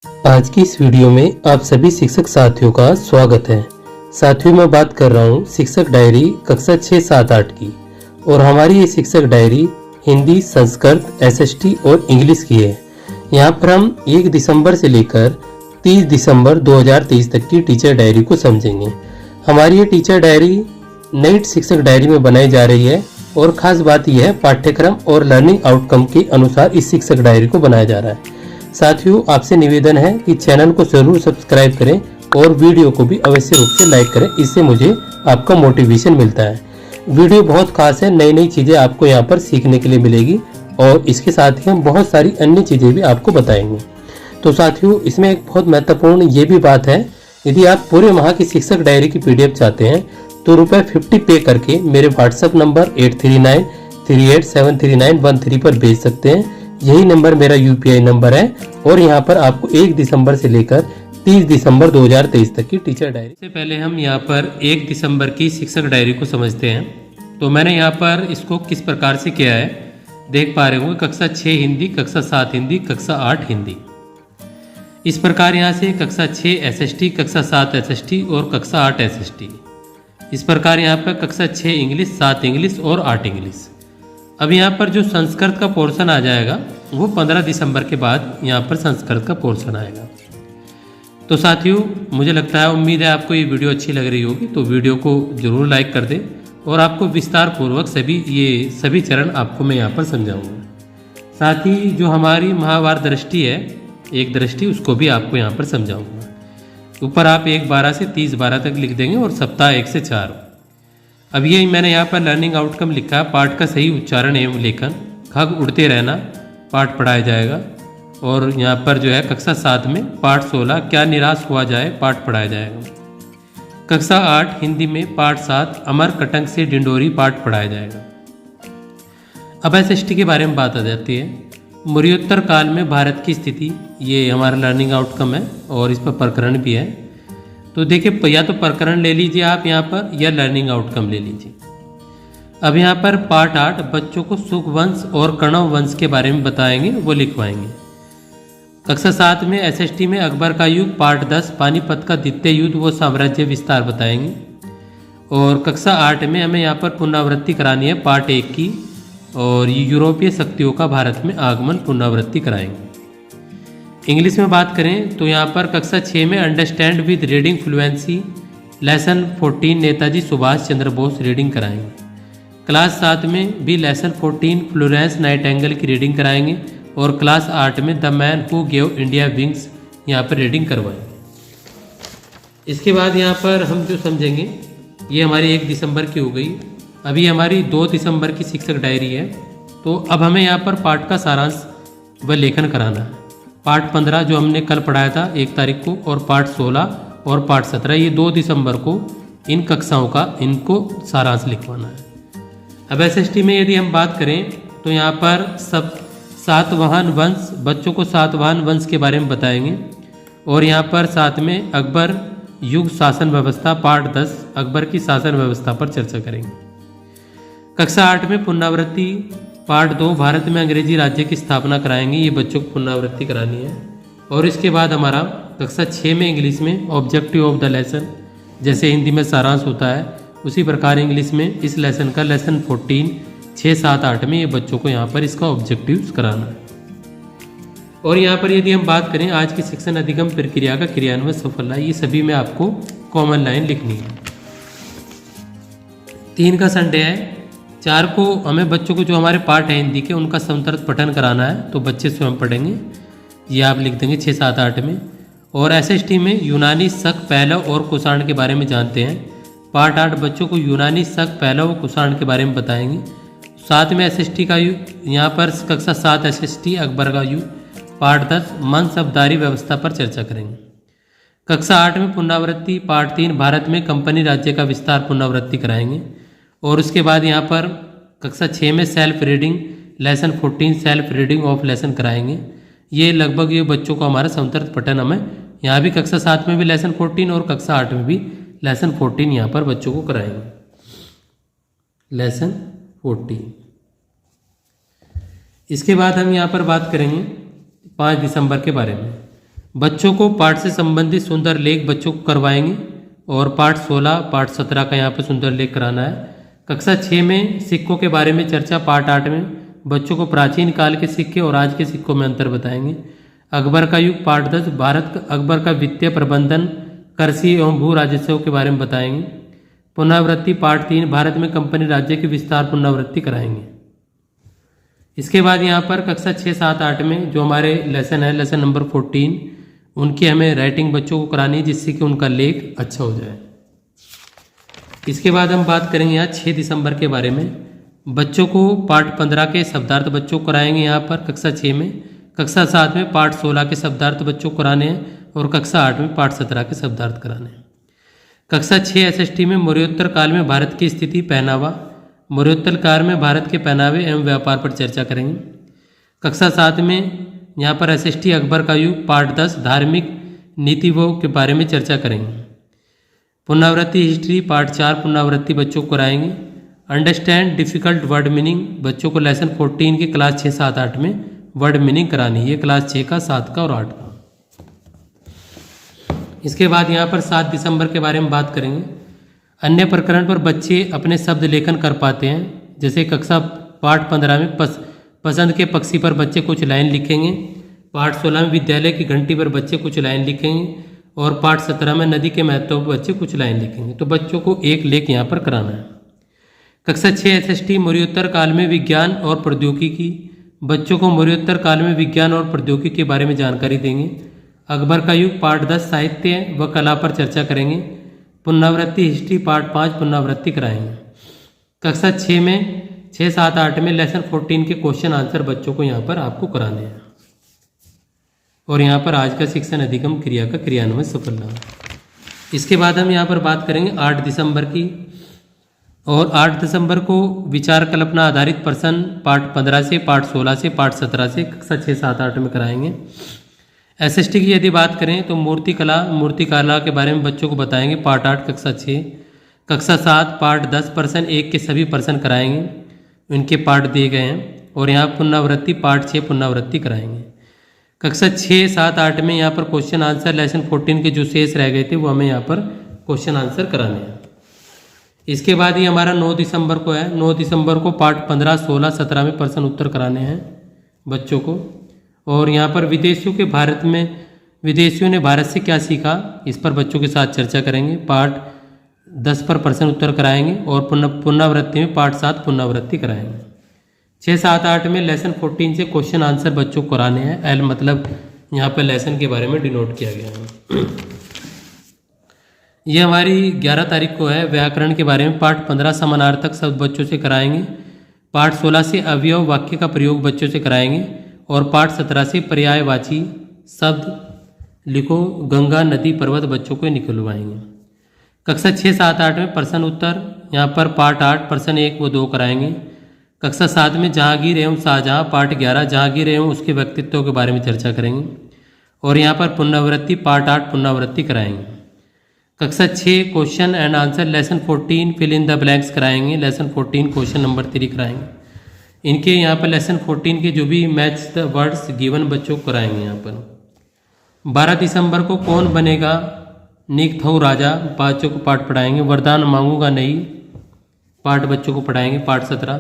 आज की इस वीडियो में आप सभी शिक्षक साथियों का स्वागत है। साथियों, मैं बात कर रहा हूँ शिक्षक डायरी कक्षा 6, 7, 8 की। और हमारी ये शिक्षक डायरी हिंदी, संस्कृत, एसएसटी और इंग्लिश की है। यहाँ पर हम 1 दिसंबर से लेकर 30 दिसंबर 2023 तक की टीचर डायरी को समझेंगे। हमारी ये टीचर डायरी नई शिक्षक डायरी में बनाई जा रही है और खास बात यह है पाठ्यक्रम और लर्निंग आउटकम के अनुसार इस शिक्षक डायरी को बनाया जा रहा है। साथियों, आपसे निवेदन है कि चैनल को जरूर सब्सक्राइब करें और वीडियो को भी अवश्य रूप से लाइक करें। इससे मुझे आपका मोटिवेशन मिलता है। वीडियो बहुत खास है, नई नई चीज़ें आपको यहाँ पर सीखने के लिए मिलेगी और इसके साथ ही हम बहुत सारी अन्य चीज़ें भी आपको बताएंगे। तो साथियों, इसमें एक बहुत महत्वपूर्ण ये भी बात है, यदि आप पूरे माह की शिक्षक डायरी की PDF चाहते हैं तो ₹50 पे करके मेरे WhatsApp नंबर 8393873913 पर भेज सकते हैं। यही नंबर मेरा UPI नंबर है और यहाँ पर आपको 1 दिसंबर से लेकर 30 दिसंबर 2023 तक की टीचर डायरी। से पहले हम यहाँ पर 1 दिसंबर की शिक्षक डायरी को समझते हैं। तो मैंने यहाँ पर इसको किस प्रकार से किया है देख पा रहे होंगे। कक्षा 6 हिंदी, कक्षा 7 हिंदी, कक्षा 8 हिंदी। इस प्रकार यहाँ से कक्षा 6 SST, कक्षा 7 SST और कक्षा 8 SST। इस प्रकार यहाँ पर कक्षा 6 इंग्लिश, 7 इंग्लिश और 8 इंग्लिश। अब यहाँ पर जो संस्कृत का पोर्शन आ जाएगा वो 15 दिसंबर के बाद यहाँ पर संस्कृत का पोर्शन आएगा। तो साथियों, मुझे लगता है, उम्मीद है आपको ये वीडियो अच्छी लग रही होगी। तो वीडियो को जरूर लाइक कर दें और आपको विस्तार पूर्वक सभी चरण आपको मैं यहाँ पर समझाऊंगा। साथ ही जो हमारी महावार दृष्टि है, एक दृष्टि, उसको भी आपको यहाँ पर समझाऊंगा। ऊपर आप 1/12 से 30/12 तक लिख देंगे और सप्ताह 1 से 4। अब ये मैंने यहाँ पर लर्निंग आउटकम लिखा है। पाठ का सही उच्चारण एवं लेखन, खग उड़ते रहना पाठ पढ़ाया जाएगा। और यहाँ पर जो है कक्षा 7 में पाठ 16 क्या निराश हुआ जाए पाठ पढ़ाया जाएगा। कक्षा 8 हिंदी में पाठ 7 अमर कटंक से डिंडोरी पाठ पढ़ाया जाएगा। अब SST के बारे में बात आ जाती है। मौर्योत्तर काल में भारत की स्थिति, ये हमारा लर्निंग आउटकम है और इस पर प्रकरण भी है। तो देखिए, या तो प्रकरण ले लीजिए आप यहाँ पर या लर्निंग आउटकम ले लीजिए। अब यहाँ पर पाठ 8 बच्चों को सुख वंश और कणव वंश के बारे में बताएंगे, वो लिखवाएंगे। कक्षा 7 में SST में अकबर का युग पाठ 10 पानीपत का द्वितीय युद्ध व साम्राज्य विस्तार बताएंगे। और कक्षा 8 में हमें यहाँ पर पुनरावृत्ति करानी है पाठ 1 की, और यूरोपीय शक्तियों का भारत में आगमन पुनरावृत्ति कराएंगे। इंग्लिश में बात करें तो यहाँ पर कक्षा 6 में understand with reading fluency lesson 14 Netaji Subhash Chandra Bose reading कराएंगे। क्लास 7 में भी लेसन 14 फ्लोरेंस नाइटिंगेल की रीडिंग कराएंगे। और क्लास 8 में the man who gave India wings यहाँ पर रीडिंग करवाएंगे। इसके बाद यहाँ पर हम जो समझेंगे, ये हमारी 1 दिसंबर की हो गई। अभी हमारी 2 दिसंबर की शिक्षक डायरी है। तो अब हमें यहाँ पर पाठ का सारांश व लेखन कराना है। पाठ 15 जो हमने कल पढ़ाया था 1 तारीख को, और पाठ 16 और पाठ 17, ये 2 दिसंबर को इन कक्षाओं का इनको सारांश लिखवाना है। अब SST में यदि हम बात करें तो यहाँ पर सब सातवाहन वंश, बच्चों को सातवाहन वंश के बारे में बताएंगे। और यहाँ पर साथ में अकबर युग शासन व्यवस्था पाठ 10 अकबर की शासन व्यवस्था पर चर्चा करेंगे। कक्षा 8 में पुनरावृत्ति पाठ 2 भारत में अंग्रेजी राज्य की स्थापना कराएंगे। ये बच्चों को पुनरावृत्ति करानी है। और इसके बाद हमारा कक्षा 6 में इंग्लिश में ऑब्जेक्टिव ऑफ द लेसन, जैसे हिंदी में सारांश होता है उसी प्रकार इंग्लिश में इस लेसन का लेसन 14 6, 7, 8 में ये बच्चों को यहाँ पर इसका ऑब्जेक्टिव्स कराना है। और यहाँ पर यदि हम बात करें आज की शिक्षण अधिगम प्रक्रिया का क्रियान्वयन सफल रहा, ये सभी में आपको कॉमन लाइन लिखनी है। 3 का संडे है। 4 को हमें बच्चों को जो हमारे पाठ है हिंदी के उनका समतर्थ पठन कराना है, तो बच्चे स्वयं पढ़ेंगे। ये आप लिख देंगे 6, 7, 8 में। और SST में यूनानी शक, पहलव और कुषाण के बारे में जानते हैं। पाठ 8 बच्चों को यूनानी शक, पहलव और कुषाण के बारे में बताएंगे। साथ में SST का युग, यहाँ पर कक्षा 7 SST अकबर का युग पाठ 10 मनसबदारी व्यवस्था पर चर्चा करेंगे। कक्षा 8 में पुनरावृत्ति पाठ 3 भारत में कंपनी राज्य का विस्तार पुनरावृत्ति कराएंगे। और उसके बाद यहाँ पर कक्षा 6 में self reading lesson 14 self reading of lesson कराएंगे। ये लगभग ये बच्चों को हमारा समतर्थ पठन हमें यहाँ भी कक्षा 7 में भी लेसन 14 और कक्षा 8 में भी लेसन 14 यहाँ पर बच्चों को कराएंगे। लेसन 14। इसके बाद हम यहाँ पर बात करेंगे 5 दिसंबर के बारे में। बच्चों को पाठ से संबंधित सुंदर लेख बच्चों को करवाएंगे और पाठ 16 पाठ 17 का यहाँ पर सुंदर लेख कराना है। कक्षा 6 में सिक्कों के बारे में चर्चा, पाठ 8 में बच्चों को प्राचीन काल के सिक्के और आज के सिक्कों में अंतर बताएंगे। अकबर का युग पाठ 10 भारत अकबर का वित्तीय प्रबंधन, कृषि एवं भू राजस्व के बारे में बताएंगे। पुनरावृत्ति पाठ 3 भारत में कंपनी राज्य की विस्तार पुनरावृत्ति कराएंगे। इसके बाद यहाँ पर कक्षा 6, 7, 8 में जो हमारे लेसन है, लेसन नंबर 14, उनकी हमें राइटिंग बच्चों को करानी है जिससे कि उनका लेख अच्छा हो जाए। इसके बाद हम बात करेंगे यहाँ 6 दिसंबर के बारे में। बच्चों को पाठ 15 के शब्दार्थ बच्चों को कराएंगे यहाँ पर कक्षा 6 में। कक्षा 7 में पाठ 16 के शब्दार्थ बच्चों को कराने हैं और कक्षा 8 में पाठ 17 के शब्दार्थ कराने हैं। कक्षा 6 एसएसटी में मौर्योत्तर काल में भारत की स्थिति, पहनावा, मौर्योत्तर काल में भारत के पहनावे एवं व्यापार पर चर्चा करेंगे। कक्षा 7 में यहाँ पर एसएसटी अकबर का युग पाठ 10 धार्मिक नीतिवों के बारे में चर्चा करेंगे। पुनरावृत्ति हिस्ट्री पाठ 4 पुनरावृत्ति बच्चों को कराएंगे। अंडरस्टैंड डिफिकल्ट वर्ड मीनिंग बच्चों को लेसन 14 की क्लास 6, 7, 8 में वर्ड मीनिंग करानी है, ये क्लास 6 का, 7 का और 8 का। इसके बाद यहाँ पर 7 दिसंबर के बारे में बात करेंगे। अन्य प्रकरण पर बच्चे अपने शब्द लेखन कर पाते हैं, जैसे कक्षा पाठ 15 में पसंद के पक्षी पर बच्चे कुछ लाइन लिखेंगे। पाठ 16 में विद्यालय की घंटी पर बच्चे कुछ लाइन लिखेंगे और पाठ 17 में नदी के महत्व पर बच्चे कुछ लाइन लिखेंगे। तो बच्चों को एक लेख यहाँ पर कराना है। कक्षा 6 एसएसटी मौर्योत्तर काल में विज्ञान और प्रौद्योगिकी बच्चों को मौर्योत्तर काल में विज्ञान और प्रौद्योगिकी के बारे में जानकारी देंगे। अकबर का युग पाठ 10 साहित्य व कला पर चर्चा करेंगे। पुनरावृत्ति हिस्ट्री पाठ 5 पुनरावृत्ति कराएंगे। कक्षा 6 में 6, 7, 8 में लेसन 14 के क्वेश्चन आंसर बच्चों को यहाँ पर आपको कराने हैं। और यहाँ पर आज का शिक्षण अधिगम क्रिया का क्रियान्वयन सफल रहा। इसके बाद हम यहाँ पर बात करेंगे 8 दिसंबर की। और 8 दिसंबर को विचार कल्पना आधारित प्रश्न पाठ 15 से, पाठ 16 से, पाठ 17 से कक्षा 6, 7, 8 में कराएंगे। एसएसटी की यदि बात करें तो मूर्तिकला के बारे में बच्चों को बताएंगे, पाठ 8 कक्षा 6। कक्षा 7 पाठ 10 प्रश्न 1 के सभी प्रश्न कराएंगे, उनके पाठ दिए गए हैं। और यहाँ पुनरावृत्ति पाठ 6 पुनरावृत्ति कराएंगे। कक्षा 6, 7, 8 में यहाँ पर क्वेश्चन आंसर लेसन 14 के जो शेष रह गए थे वो हमें यहाँ पर क्वेश्चन आंसर कराने हैं। इसके बाद ही हमारा 9 दिसंबर को है। 9 दिसंबर को पाठ 15, 16, 17 में प्रश्न उत्तर कराने हैं बच्चों को। और यहाँ पर विदेशियों ने भारत से क्या सीखा, इस पर बच्चों के साथ चर्चा करेंगे। पाठ 10 पर प्रश्न उत्तर कराएंगे और पुनरावृत्ति में पाठ 7 पुनरावृत्ति कराएंगे। 6, 7, 8 में लेसन 14 से क्वेश्चन आंसर बच्चों को कराने हैं। एल मतलब यहाँ पर लेसन के बारे में डिनोट किया गया है। ये हमारी 11 तारीख को है। व्याकरण के बारे में पाठ 15 समानार्थक शब्द बच्चों से कराएंगे। पाठ 16 से अवयव वाक्य का प्रयोग बच्चों से कराएंगे और पाठ 17 से पर्यायवाची शब्द लिखो, गंगा, नदी, पर्वत बच्चों को निकलवाएंगे। कक्षा 6, 7, 8 में प्रश्न उत्तर यहाँ पर पाठ 8 प्रश्न 1 व 2 कराएंगे। कक्षा 7 में जहांगीर एवं शाहजहां पाठ 11 जहांगीर एवं उसके व्यक्तित्व के बारे में चर्चा करेंगे और यहाँ पर पुनरावृत्ति पाठ 8 पुनरावृत्ति कराएंगे। कक्षा 6 question and answer lesson 14 fill in the blanks कराएंगे। लेसन 14 क्वेश्चन नंबर 3 कराएंगे। इनके यहाँ पर लेसन 14 के जो भी मैच द वर्ड्स गिवन बच्चों को कराएंगे। यहाँ पर 12 दिसंबर को कौन बनेगा निकथऊ राजा बच्चों को पाठ पढ़ाएंगे। वरदान मांगूंगा नहीं पाठ बच्चों को पढ़ाएंगे। पाठ 17।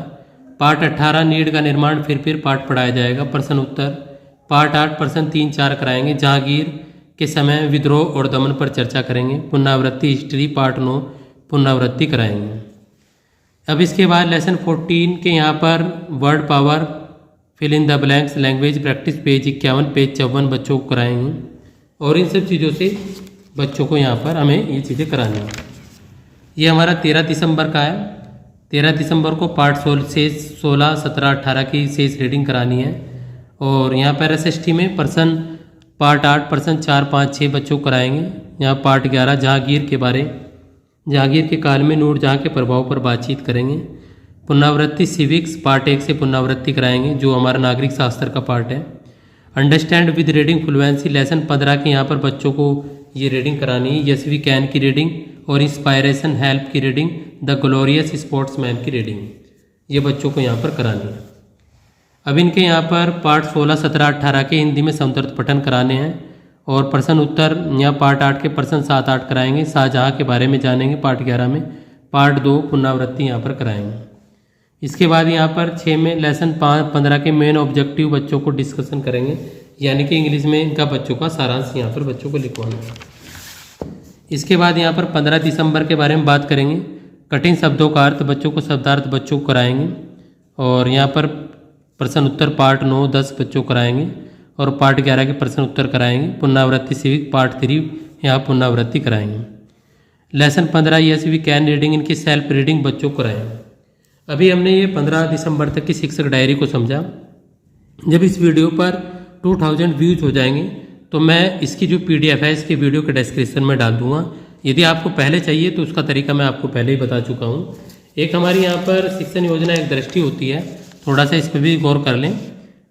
पाठ 18 नीड का निर्माण फिर पाठ पढ़ाया जाएगा। प्रश्न उत्तर पाठ 8 प्रश्न 3, 4 कराएंगे। जहांगीर के समय विद्रोह और दमन पर चर्चा करेंगे। पुनरावृत्ति हिस्ट्री पाठ 9 पुनरावृत्ति कराएंगे। अब इसके बाद लेसन 14 के यहाँ पर word power fill in the blanks language practice page 51 page 54 बच्चों को कराएंगे और इन सब चीज़ों से बच्चों को यहाँ पर हमें ये चीज़ें करानी है। ये हमारा 13 दिसंबर का है। 13 दिसंबर को पाठ 16, 17, 18 की शेष रीडिंग करानी है और यहाँ पर एसएसटी में प्रश्न पाठ 8 प्रश्न 4, 5, 6 बच्चों को कराएंगे। यहाँ पाठ 11 जहांगीर के काल में नूरजहां के प्रभाव पर बातचीत करेंगे। पुनरावृत्ति सिविक्स पार्ट 1 से पुनरावृत्ति कराएंगे जो हमारा नागरिक शास्त्र का पार्ट है। Understand with reading fluency lesson 15 के यहाँ पर बच्चों को ये रीडिंग करानी है। यस वी कैन की रीडिंग और इंस्पायरेशन हेल्प की रीडिंग, द ग्लोरियस स्पोर्ट्समैन की रीडिंग, ये बच्चों को यहाँ पर करानी है। अब इनके यहाँ पर पाठ 16, 17, 18 के हिंदी में समतर्थ पठन कराने हैं और प्रश्न उत्तर या पार्ट 8 के प्रश्न 7, 8 कराएंगे। शाहजहाँ के बारे में जानेंगे पार्ट 11 में। पार्ट 2 पुनरावृत्ति यहाँ पर कराएंगे। इसके बाद यहाँ पर 6 में लेसन 15 के मेन ऑब्जेक्टिव बच्चों को डिस्कशन करेंगे, यानी कि इंग्लिश में इनका बच्चों का सारांश यहाँ पर बच्चों को लिखवाना है। इसके बाद यहाँ पर 15 दिसंबर के बारे में बात करेंगे। कठिन शब्दों का अर्थ बच्चों को शब्दार्थ बच्चों को कराएंगे। और यहाँ पर प्रश्न उत्तर पार्ट 9, 10 बच्चों को कराएंगे और पार्ट 11 के प्रश्न उत्तर कराएंगे। पुनरावृत्ति सिविक पार्ट 3 यहाँ पुनरावृत्ति कराएंगे। Lesson 15 yes we can reading, इनकी सेल्फ रीडिंग बच्चों को कराएंगे। अभी हमने ये 15 दिसंबर तक की शिक्षक डायरी को समझा। जब इस वीडियो पर 2000 व्यूज हो जाएंगे तो मैं इसकी जो PDF है इसकी वीडियो के डिस्क्रिप्शन में डाल दूंगा। यदि आपको पहले चाहिए तो उसका तरीका मैं आपको पहले ही बता चुका हूँ। एक हमारी यहाँ पर शिक्षण योजना एक दृष्टि होती है, थोड़ा सा इस पर भी गौर कर लें।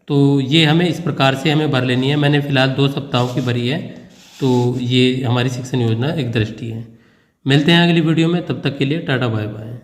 तो ये हमें इस प्रकार से हमें भर लेनी है। मैंने फ़िलहाल 2 सप्ताहों की भरी है, तो ये हमारी शिक्षण योजना एक दृष्टि है। मिलते हैं अगली वीडियो में, तब तक के लिए टाटा बाय बाय।